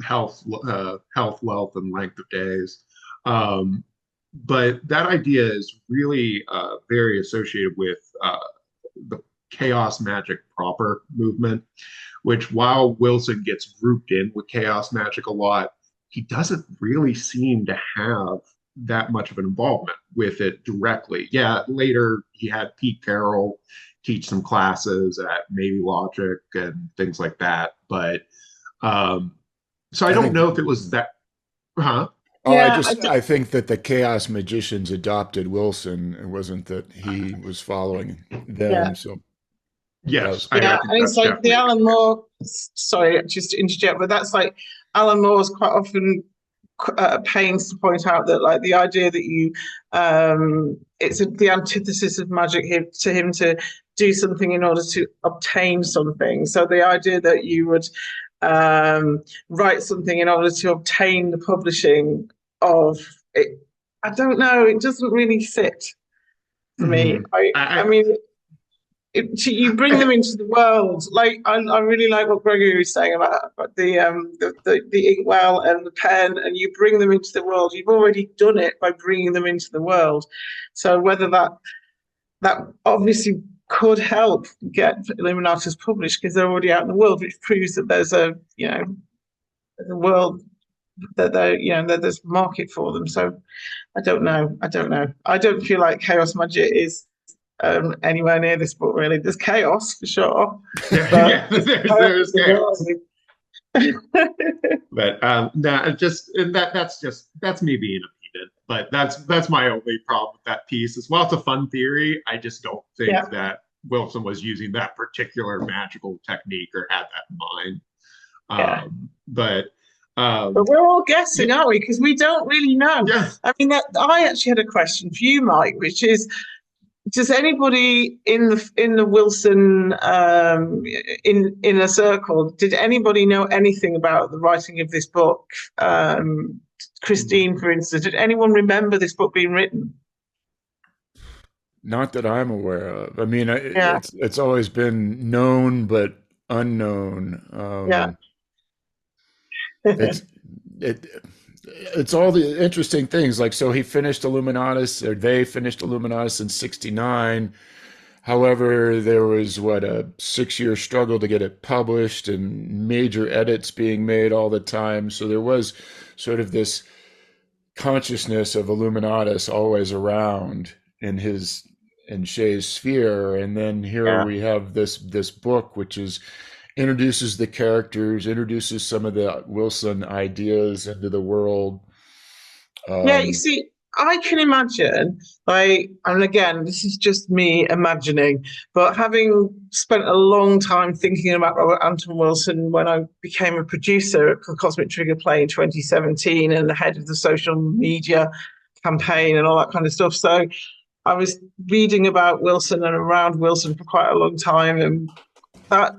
health, wealth, and length of days. Um, but that idea is really very associated with the chaos magic proper movement, which while Wilson gets grouped in with chaos magic a lot, he doesn't really seem to have that much of an involvement with it directly. Yeah, later he had Pete Carroll teach some classes at Maybe Logic and things like that. But so I I don't think know if it was that, huh? Oh, Yeah, I think that the Chaos Magicians adopted Wilson. It wasn't that he was following yeah. them. So that Yes, was, I Yeah, think and it's that's like the definitely the Alan case. Moore. Sorry, just to interject, but that's like Alan Moore's quite often pains to point out that like the idea that the antithesis of magic to him to do something in order to obtain something. So the idea that you would write something in order to obtain the publishing of it, I don't know. It doesn't really fit for me. Mhm. I mean, you bring them into the world. Like I really like what Gregory was saying about the inkwell and the pen, and you bring them into the world. You've already done it by bringing them into the world. So whether that obviously could help get Illuminatus published because they're already out in the world, which proves that there's the world that that there's a market for them. So I don't know. I don't know. I don't feel like chaos magic is anywhere near this book really. There's chaos for sure, but Yeah, there's chaos. But no, just and that's me being opinionated. But that's my only problem with that piece. As well, it's a fun theory. I just don't think yeah, that Wilson was using that particular magical technique or had that in mind. yeah. But But we're all guessing, yeah, aren't we? Because we don't really know. yeah, I mean, I actually had a question for you, Mike, which is: does anybody in the Wilson in a circle? Did anybody know anything about the writing of this book? Christine, for instance, did anyone remember this book being written? not that I'm aware of. I mean, Yeah, it's always been known but unknown. yeah, It's it it's all the interesting things. Like, so he finished Illuminatus, or they finished Illuminatus in '69. However, there was what, a 6 year struggle to get it published and major edits being made all the time. So there was sort of this consciousness of Illuminatus always around in his in Shay's sphere. And then here yeah. we have this book which is introduces the characters, introduces some of the Wilson ideas into the world. Yeah, you Um, see, I can imagine, like, and again, this is just me imagining, but having spent a long time thinking about Robert Anton Wilson when I became a producer at the Cosmic Trigger Play in 2017 and the head of the social media campaign and all that kind of stuff. So I was reading about Wilson and around Wilson for quite a long time, and that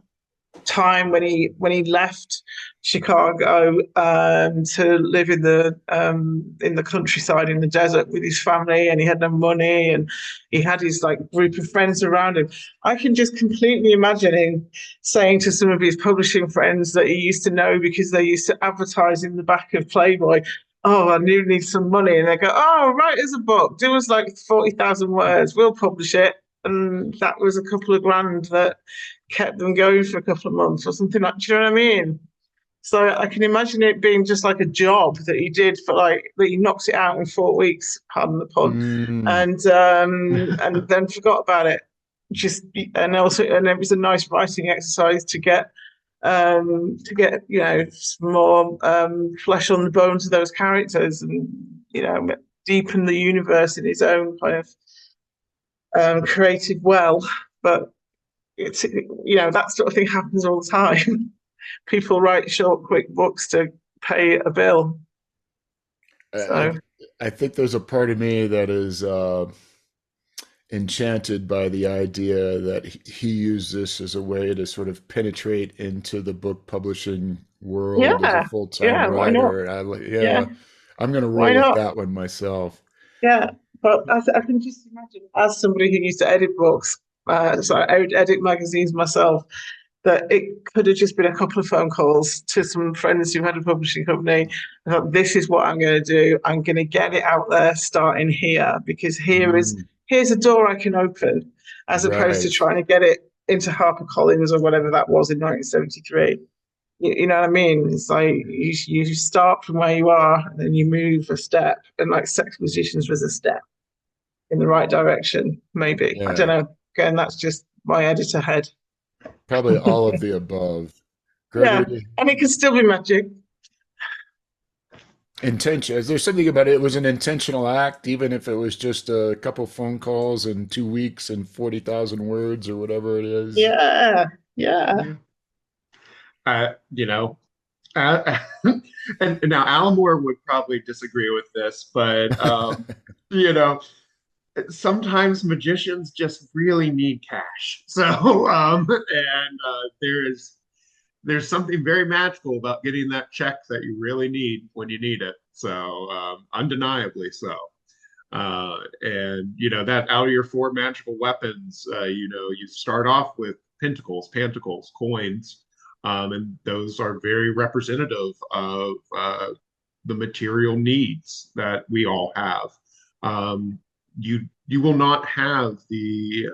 time when he left Chicago to live in the countryside in the desert with his family, and he had no money, and he had his like group of friends around him. I can just completely imagine him saying to some of his publishing friends that he used to know because they used to advertise in the back of Playboy. Oh, I need some money, and they go, "Oh, write us a book. Do us like 40,000 words. We'll publish it." And that was a couple of grand that kept them going for a couple of months or something like. Do you know what I mean? So I can imagine it being just like a job that he did for like that he knocks it out in 4 weeks, pardon the pun, mm, and then forgot about it. Just and also and it was a nice writing exercise to get some more flesh on the bones of those characters and deepen the universe in his own kind of creative well. But it's that sort of thing happens all the time. People write short, quick books to pay a bill. I, So I think there's a part of me that is enchanted by the idea that he used this as a way to sort of penetrate into the book publishing world as a yeah, full-time yeah, why not? writer. Yeah, Yeah, I'm going to why roll with not? that one myself. Yeah, but I can just imagine as somebody who used to edit books, so I would edit magazines myself, that it could have just been a couple of phone calls to some friends who had a publishing company. I thought, this is what I'm going to do. I'm going to get it out there starting here, because here's a door I can open, as opposed to Right. trying to get it into HarperCollins or whatever that was in 1973. You know what I mean? It's like you start from where you are and then you move a step, and like Sex Musicians was a step in the right direction, maybe. I don't Yeah. know. Again, that's just my editor head. Probably all of the above. Yeah, Gregory, and it can still be magic. intention. Is there something about it? It was an intentional act, even if it was just a couple phone calls in 2 weeks and 40,000 words or whatever it is. Yeah, yeah. Yeah. You know, uh, and now Al Moore would probably disagree with this, but you know, sometimes magicians just really need cash. So, and there's something very magical about getting that check that you really need when you need it. So, undeniably so. And that out of your four magical weapons, you start off with pentacles, coins, and those are very representative of the material needs that we all have. You will not have the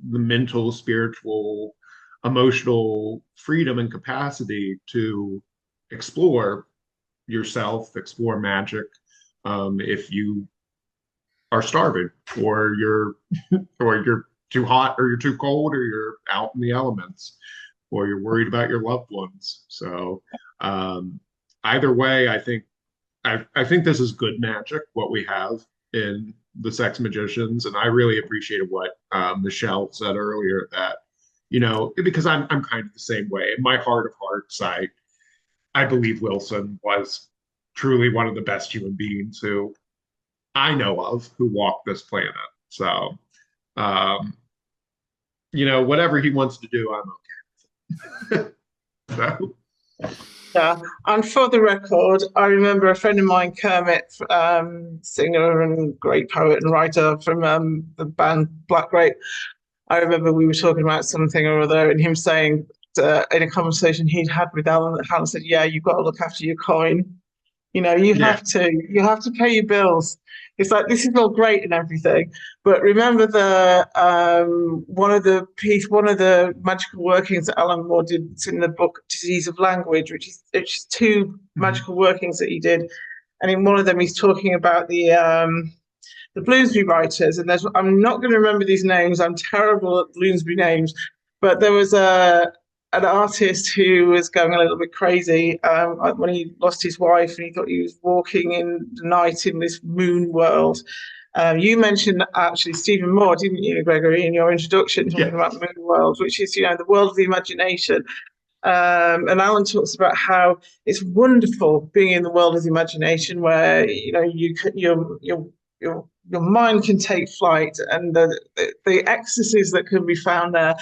mental, spiritual, emotional freedom and capacity to explore yourself, explore magic, if you are starving, or you're too hot, or you're too cold, or you're out in the elements, or you're worried about your loved ones. So either way, I think this is good magic, what we have in the Sex Magicians, and I really appreciated what Michelle said earlier, that because I'm kind of the same way. In my heart of hearts, I believe Wilson was truly one of the best human beings who I know of who walked this planet. So, whatever he wants to do, I'm okay. So, Yeah, and for the record, I remember a friend of mine, Kermit, singer and great poet and writer from the band Black Grape. I remember we were talking about something or other, and him saying in a conversation he'd had with Alan, that Alan said, "Yeah, you've got to look after your coin. You yeah. have to pay your bills." It's like, this is all great and everything, but remember one of the magical workings that Alan Moore did, it's in the book Disease of Language, which is two Mhm. magical workings that he did, and in one of them he's talking about the Bloomsbury writers, and I'm not going to remember these names. I'm terrible at Bloomsbury names, but there was an artist who was going a little bit crazy when he lost his wife, and he thought he was walking in the night in this moon world. You mentioned actually Stephen Moore, didn't you, Gregory, in your introduction, talking Yeah. about the moon world, which is the world of the imagination. And Alan talks about how it's wonderful being in the world of the imagination, where your mind can take flight, and the ecstasies that can be found there.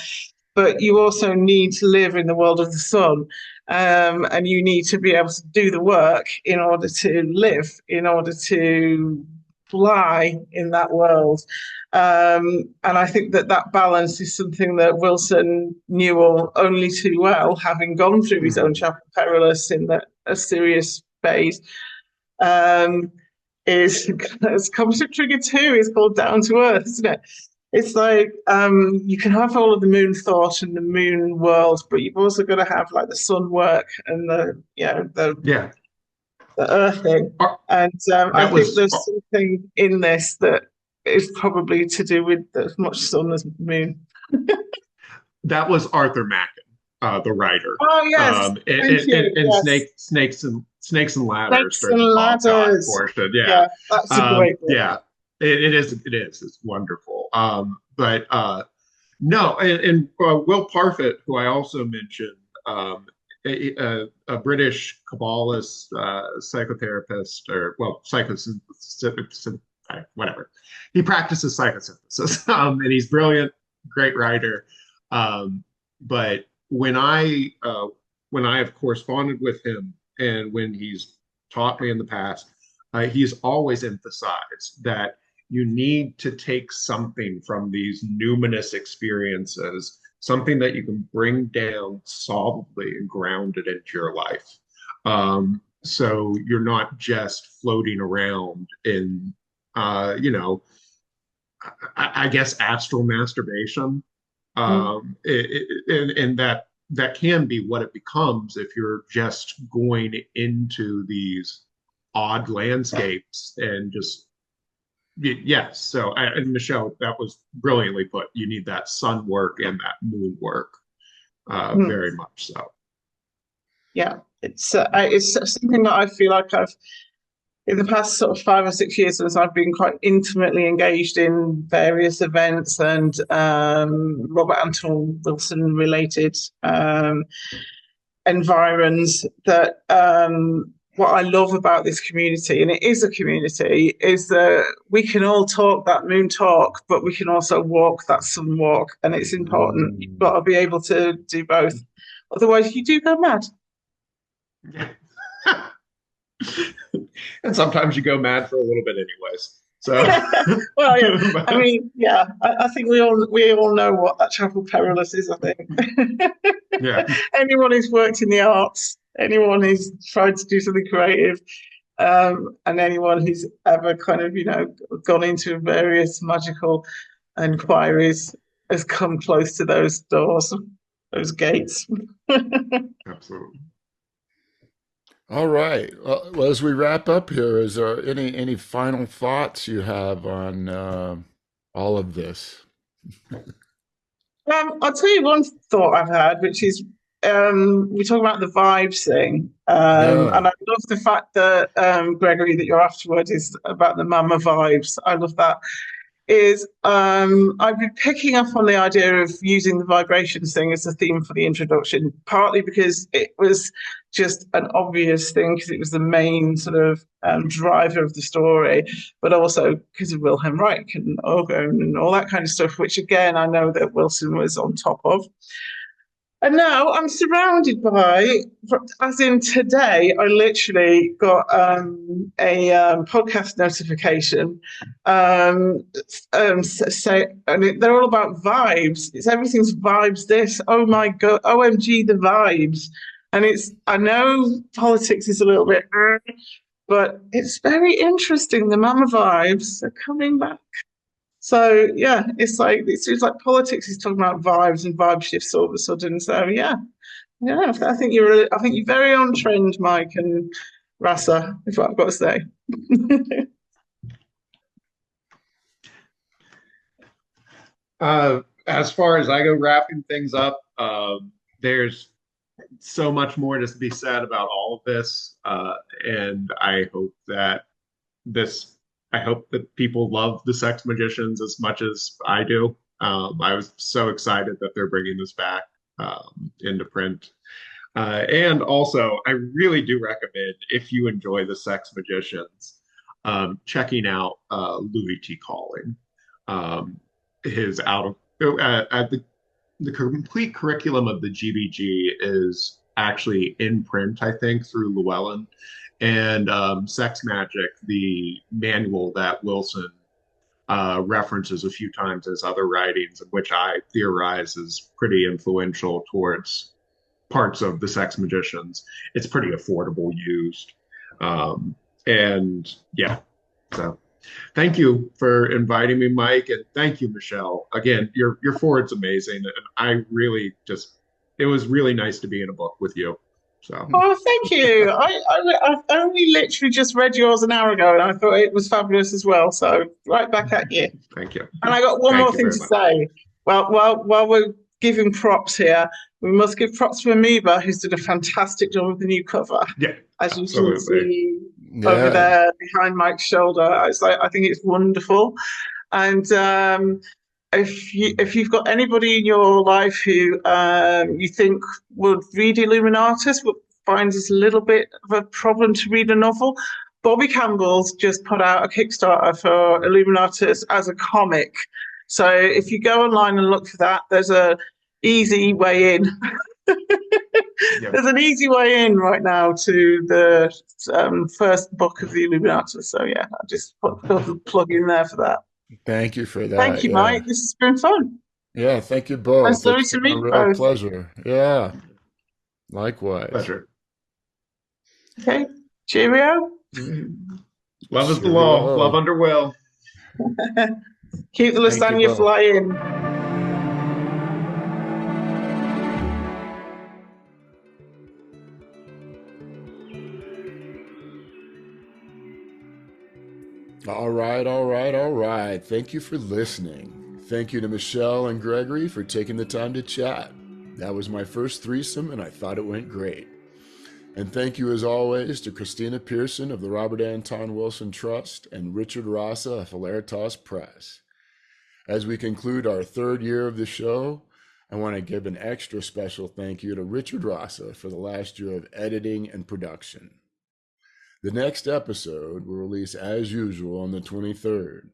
But you also need to live in the world of the sun, and you need to be able to do the work in order to live, in order to fly in that world. And I think that balance is something that Wilson knew only too well, having gone through his own Mhm. Chapel Perilous in a serious phase. It's Comet Trigger 2 is called Down to Earth, isn't it? It's like you can have all of the moon thought and the moon world, but you've also got to have like the sun work and Yeah. the earthing. Uh, And I that think was there's something in this that is probably to do with as much sun as moon. that was Arthur Machen, the writer. Oh yes, thank you. And Yes, Snakes and Ladders Snakes during and the Bob Goth Ladders. portion. Yeah. Yeah, that's a great book. Yeah. It is. It is. It's wonderful. But no, and Will Parfitt, who I also mentioned, a British Kabbalist, psychotherapist, or well, psychosynthesis, whatever. He practices psychosynthesis, and he's brilliant, great writer. But when I have corresponded with him, and when he's taught me in the past, he's always emphasized that you need to take something from these numinous experiences something that you can bring down solidly and ground it into your life. So you're not just floating around in, you know, I guess astral masturbation. And that can be what it becomes if you're just going into these odd landscapes and just yes. So and Michelle, that was brilliantly put. You need that sun work and that moon work, very much so. Yeah, it's something that I feel like I've in the past sort of 5 or 6 years, as I've been quite intimately engaged in various events and Robert Anton Wilson related environs, that what I love about this community, and it is a community, is that we can all talk that moon talk, but we can also walk that sun walk. And it's important. You've got to be able to do both. Otherwise, you do go mad. Yeah. And sometimes you go mad for a little bit anyways. So well, yeah. I mean, yeah, I think we all know what that Chapel Perilous is, I think. Yeah. Anyone who's worked in the arts, anyone who's tried to do something creative, and anyone who's ever kind of, gone into various magical inquiries has come close to those doors, those gates. Absolutely. All right. Well, as we wrap up here, is there any final thoughts you have on all of this? I'll tell you one thought I've had, which is we talk about the vibes thing, and I love the fact that Gregory, that your afterword is about the mama vibes. I love that. I've been picking up on the idea of using the vibrations thing as a theme for the introduction, partly because it was just an obvious thing, because it was the main sort of driver of the story, but also because of Wilhelm Reich and Orgon and all that kind of stuff, which again, I know that Wilson was on top of. And now I'm surrounded by, as in today, I literally got a podcast notification. And they're all about vibes. It's everything's vibes. This, oh my God, OMG, the vibes. And I know politics is a little bit, but it's very interesting. The mama vibes are coming back. So yeah, it seems like politics is talking about vibes and vibe shifts all of a sudden. So yeah, I think you're very on trend, Mike and Rasa, is what I've got to say. As far as I go wrapping things up, there's so much more to be said about all of this, and I hope that people love the Sex Magicians as much as I do. I was so excited that they're bringing this back into print. And also, I really do recommend, if you enjoy the Sex Magicians, checking out Louis T. Culling. His the complete curriculum of the GBG is actually in print, I think, through Llewellyn. And Sex Magic, the manual that Wilson references a few times as other writings, which I theorize is pretty influential towards parts of the Sex Magicians. It's pretty affordable used. And yeah, so thank you for inviting me, Mike, and thank you, Michelle. Again, your forward's amazing, and I really it was really nice to be in a book with you. So. Oh, thank you. I've only literally just read yours an hour ago, and I thought it was fabulous as well. So right back at you. Thank you. And I got one more thing to say. Well, while we're giving props here, we must give props to Amoeba, who's did a fantastic job with the new cover. Yeah, as you can see over there behind Mike's shoulder. I think it's wonderful. And if you've got anybody in your life who you think would read Illuminatus, but finds it's a little bit of a problem to read a novel, Bobby Campbell's just put out a Kickstarter for Illuminatus as a comic. So if you go online and look for that, there's an easy way in. There's an easy way in right now to the first book of the Illuminatus. So yeah, I just put the plug in there for that. Thank you for that. Thank you, Mike. This has been fun. Yeah, thank you both. Nice lovely It's to been a meet you real both. pleasure. Yeah, likewise. Pleasure. Okay, cheerio. Love is the law. Love Cheerio. under will. Keep the Thank you lasagna both. flying. All right, all right, all right. Thank you for listening. Thank you to Michelle and Gregory for taking the time to chat. That was my first threesome, and I thought it went great. And thank you, as always, to Christina Pearson of the Robert Anton Wilson Trust and Richard Rasa of Hilaritas Press. As we conclude our third year of the show, I want to give an extra special thank you to Richard Rasa for the last year of editing and production. The next episode will release as usual on the 23rd.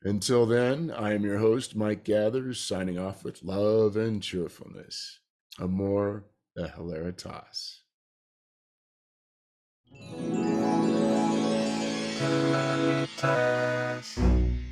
Until then, I am your host, Mike Gathers, signing off with love and cheerfulness. Amor de Hilaritas. Hilaritas.